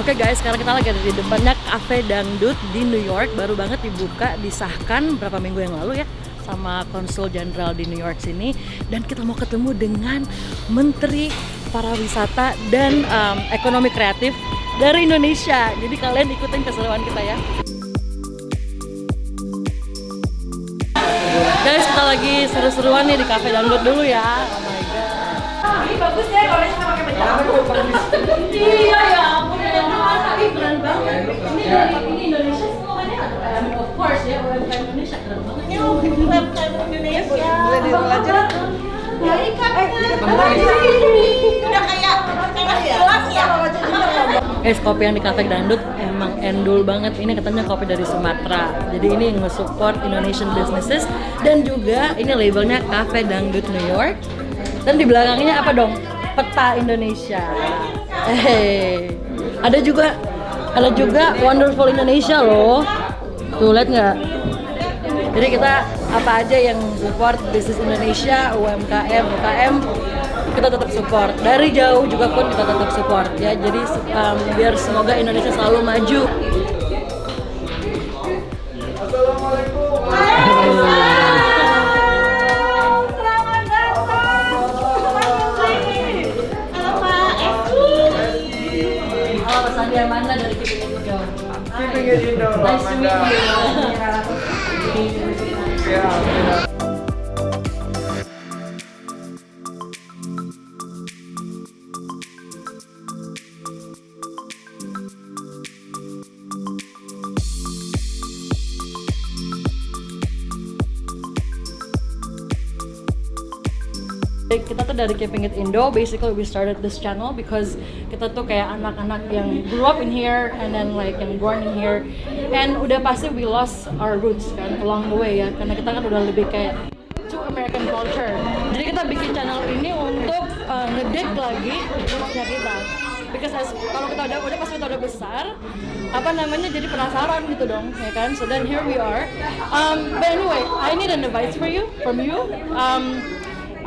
Oke guys, sekarang kita lagi ada di depannya Cafe Dangdut di New York. Baru banget dibuka, disahkan berapa minggu yang lalu ya sama Konsul Jenderal di New York sini. Dan kita mau ketemu dengan Menteri Pariwisata dan Ekonomi Kreatif dari Indonesia. Jadi kalian ikutin keseruan kita ya. Guys, kita lagi seru-seruan nih di Cafe Dangdut dulu ya. Oh my god. Ini bagus ya kalau cuma pakai baju. Iya ya, ampun ya. Ini keren banget. Ini Indonesia semuanya ada. Of course ya, UMKM Indonesia keren banget. Ini UMKM Indonesia. Boleh dilanjut? Ya ikan. Udah kayak hilang ya. Guys, kopi yang di Cafe Dangdut emang endul banget. Ini katanya kopi dari Sumatera. Jadi ini nge-support Indonesian businesses dan juga ini labelnya Cafe Dangdut New York. Dan di belakangnya apa dong? Peta Indonesia. Ada juga Wonderful Indonesia loh. Tuh lihat nggak? Jadi kita apa aja yang support bisnis Indonesia, UMKM, UKM kita tetap support. Dari jauh juga pun kita tetap support ya. Jadi biar semoga Indonesia selalu maju. Assalamualaikum. Selamat datang. Halo Pak Esti. Halo Mas Andi Amanda dari Keeping It Indo. Keeping It Indo. Nice to meet you. Ya. Kita tuh dari Keeping It Indo, basically we started this channel because kita tuh kayak anak-anak yang grew up in here and then like yang born in here, and udah pasti we lost our roots kan along the way ya, karena kita kan udah lebih kayak to American culture. Jadi kita bikin channel ini untuk ngedip lagi rootsnya kita. Because kalau kita udah pas kita udah besar, apa namanya, jadi penasaran gitu dong, ya kan? So then here we are. But anyway, I need an advice from you.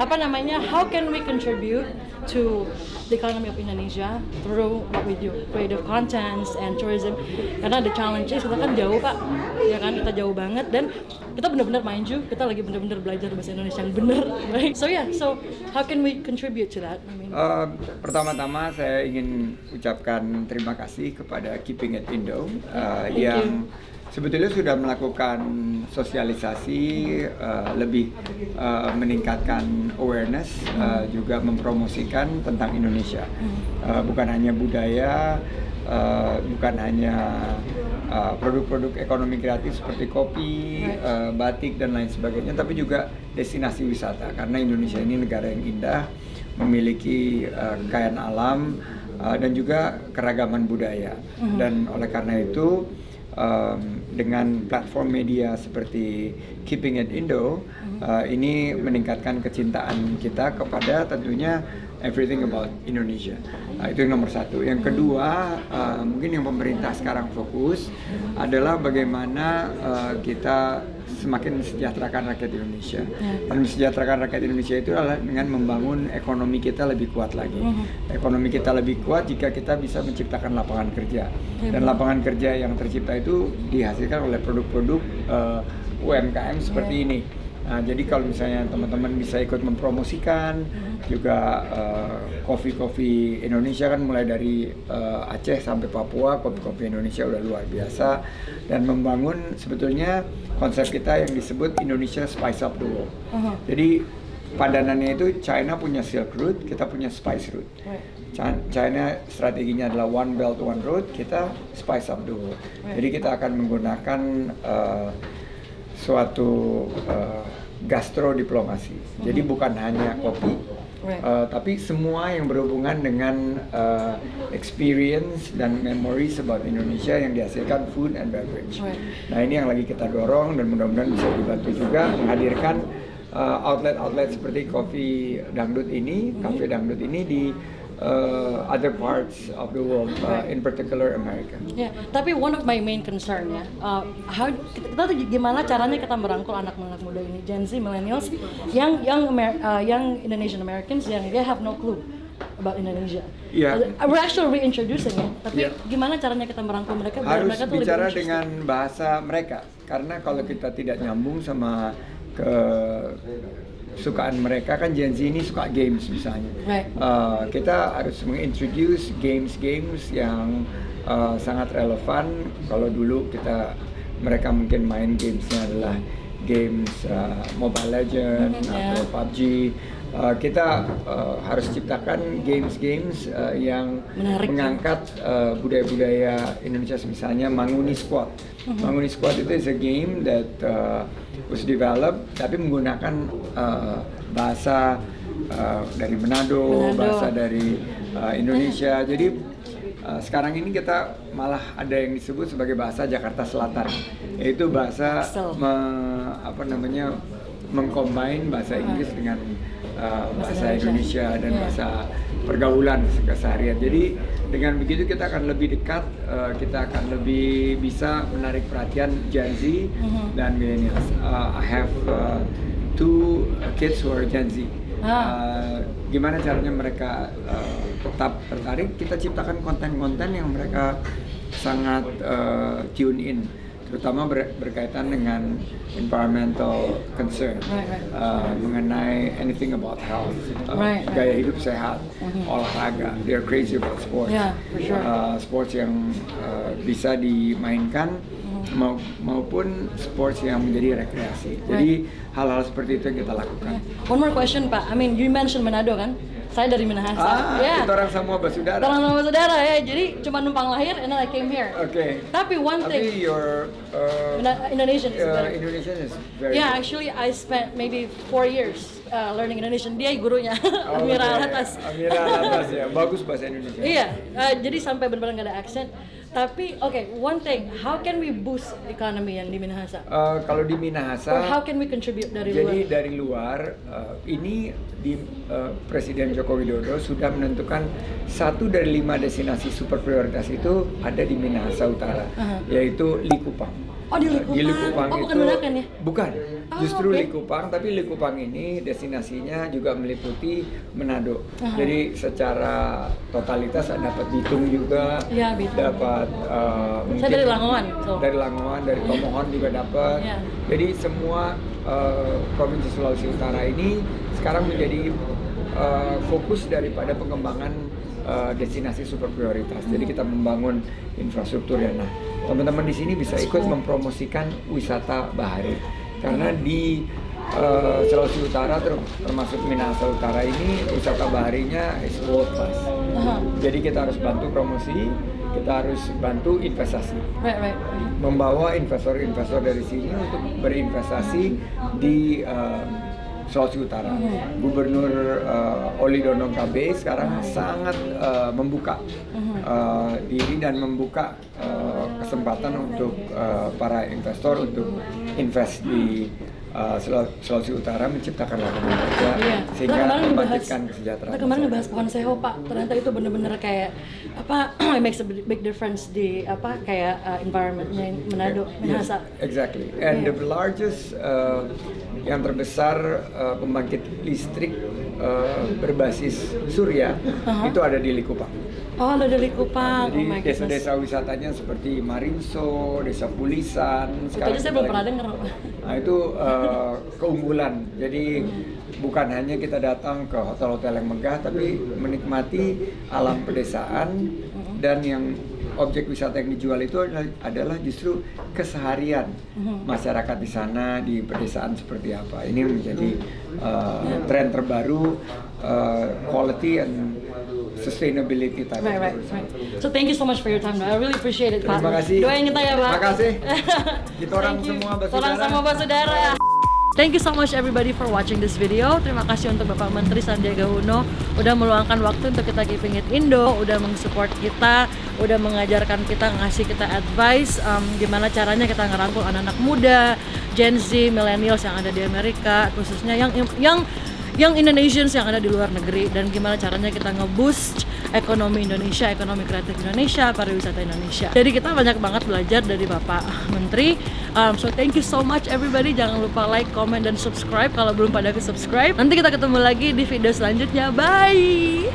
Apa namanya, how can we contribute to the economy of Indonesia through what we do, creative contents and tourism, karena the challenges kita kan jauh Pak, ya kan, kita jauh banget dan kita benar-benar maju, kita lagi benar-benar belajar bahasa Indonesia yang benar, right? So how can we contribute to that? Pertama-tama saya ingin ucapkan terima kasih kepada Keeping It Indo yang sebetulnya sudah melakukan sosialisasi, lebih meningkatkan awareness, juga mempromosikan tentang Indonesia. Bukan hanya budaya, bukan hanya produk-produk ekonomi kreatif seperti kopi, batik dan lain sebagainya, tapi juga destinasi wisata. Karena Indonesia ini negara yang indah, memiliki kekayaan alam dan juga keragaman budaya. Dan oleh karena itu dengan platform media seperti Keeping It Indo, ini meningkatkan kecintaan kita kepada tentunya everything about Indonesia. Itu yang nomor satu. Yang kedua, mungkin yang pemerintah sekarang fokus adalah bagaimana kita semakin mensejahterakan rakyat Indonesia. Dan mensejahterakan rakyat Indonesia itu adalah dengan membangun ekonomi kita lebih kuat lagi. Ekonomi kita lebih kuat jika kita bisa menciptakan lapangan kerja. Dan lapangan kerja yang tercipta itu dihasilkan oleh produk-produk UMKM seperti ini. Nah, jadi kalau misalnya teman-teman bisa ikut mempromosikan juga kopi-kopi Indonesia, kan mulai dari Aceh sampai Papua, kopi-kopi Indonesia udah luar biasa, dan membangun sebetulnya konsep kita yang disebut Indonesia Spice Up the World. Jadi padanannya itu China punya Silk Route, kita punya Spice Route. China strateginya adalah One Belt One Road, kita Spice Up the World. Jadi kita akan menggunakan suatu gastrodiplomasi. Jadi bukan hanya kopi, tapi semua yang berhubungan dengan experience dan memories about Indonesia yang dihasilkan food and beverage. Nah, ini yang lagi kita dorong dan mudah-mudahan bisa dibantu juga menghadirkan outlet-outlet seperti Coffee Dangdut ini, Cafe Dangdut ini di other parts of the world, in particular America. Ya, tapi one of my main concern ya, kita tuh gimana caranya kita merangkul anak-anak muda ini, Gen Z, millennials, yang Indonesian Americans yang they have no clue about Indonesia. Iya. We're actually reintroducing it, tapi Iya. gimana caranya kita merangkul mereka biar Harus mereka tuh lebih bicara interested? dengan bahasa mereka, karena kalau kita tidak nyambung sama kesukaan mereka, kan Gen Z ini suka games misalnya. Right. Kita harus mengintroduce games yang sangat relevan. Kalau dulu mereka mungkin main gamesnya adalah games Mobile Legends atau PUBG. Kita harus ciptakan games yang menarik, mengangkat budaya-budaya Indonesia, misalnya Manguni Squad. Manguni Squad itu is a game that was developed tapi menggunakan bahasa dari Manado, bahasa dari Indonesia. Jadi sekarang ini kita malah ada yang disebut sebagai bahasa Jakarta Selatan, yaitu bahasa mengcombine bahasa Inggris dengan bahasa Indonesia dan bahasa pergaulan keseharian. Jadi dengan begitu kita akan lebih dekat, kita akan lebih bisa menarik perhatian Gen Z dan millennials. I have two kids who are Gen Z. Gimana caranya mereka tetap tertarik? Kita ciptakan konten-konten yang mereka sangat tune in, terutama berkaitan dengan environmental concern, mengenai anything about health, gaya hidup sehat, olahraga. They're crazy about sports. Yeah, for sure. Sports yang bisa dimainkan maupun sports yang menjadi rekreasi. Jadi hal-hal seperti itu yang kita lakukan. One more question, Pak. I mean, you mentioned Manado kan? Saya dari Minahasa. Kita orang semua bersaudara. Orang sama saudara ya. Jadi cuma numpang lahir and then I came here. Okay. Tapi one thing. Tapi your Indonesian is better. Indonesian is very Yeah, good. actually I spent maybe 4 years learning Indonesian. Dia gurunya, Amira Alatas. Amira Alatas ya, bagus bahasa Indonesia. Iya, jadi sampai benar-benar nggak ada accent. Tapi one thing, how can we boost economy yang di Minahasa? Kalau di Minahasa, Or how can we contribute dari luar? jadi dari luar, ini Presiden Joko Widodo sudah menentukan 1 dari 5 destinasi super prioritas itu ada di Minahasa Utara, yaitu Likupang. Oh, di Likupang. Di Likupang bukan itu Menakan ya? Bukan, justru okay. Likupang, tapi Likupang ini destinasinya juga meliputi Manado. Jadi secara totalitas dapat Bitung juga, Ya, Bitung. dapat mungkin Saya dari Langowan, so. dari Langowan, dari Tomohon juga dapat. Yeah. Jadi semua provinsi Sulawesi Utara ini sekarang menjadi fokus daripada pengembangan destinasi super prioritas. Jadi kita membangun infrastruktur ya. Nah, teman-teman di sini bisa ikut mempromosikan wisata bahari, karena di Sulawesi Utara termasuk Minahasa Utara ini wisata baharinya is world class. Jadi kita harus bantu promosi, kita harus bantu investasi. Right. Membawa investor-investor dari sini untuk berinvestasi di Sulawesi Utara. Gubernur Oli Dondong KB sekarang sangat membuka diri dan membuka kesempatan untuk para investor untuk invest di Sulawesi Utara, menciptakan lapangan kerja sehingga membangkitkan kesejahteraan. Kita kemarin ngebahas pohon seho, Pak. Ternyata itu benar-benar kayak it makes a big difference di environmentnya Manado, Minahasa. Yes, exactly. And the largest yang terbesar pembangkit listrik berbasis surya itu ada di Likupang. Oh, ada di Likupang. Jadi desa-desa wisatanya seperti Marinso, Desa Pulisan. Itu aja saya belum pernah dengar. Nah itu keunggulan. Jadi bukan hanya kita datang ke hotel-hotel yang megah, tapi menikmati alam pedesaan, dan yang objek wisata yang dijual itu adalah justru keseharian masyarakat di sana, di pedesaan seperti apa. Ini menjadi tren terbaru, quality and sustainability type. Right. So thank you so much for your time. I really appreciate it, Pak. Terima kasih. Doain kita ya, Pak. Terima kasih. Kita orang semua bersaudara. Orang sama bersaudara. Thank you so much everybody for watching this video. Terima kasih untuk Bapak Menteri Sandiaga Uno udah meluangkan waktu untuk kita Keeping It Indo, udah mensupport kita, udah mengajarkan kita, ngasih kita advice gimana caranya kita ngerangkul anak-anak muda, Gen Z, millennials yang ada di Amerika, khususnya yang Indonesians yang ada di luar negeri, dan gimana caranya kita nge-boost ekonomi Indonesia, ekonomi kreatif Indonesia, pariwisata Indonesia. Jadi kita banyak banget belajar dari Bapak Menteri. So thank you so much everybody. Jangan lupa like, comment, dan subscribe kalau belum pada subscribe. Nanti kita ketemu lagi di video selanjutnya. Bye!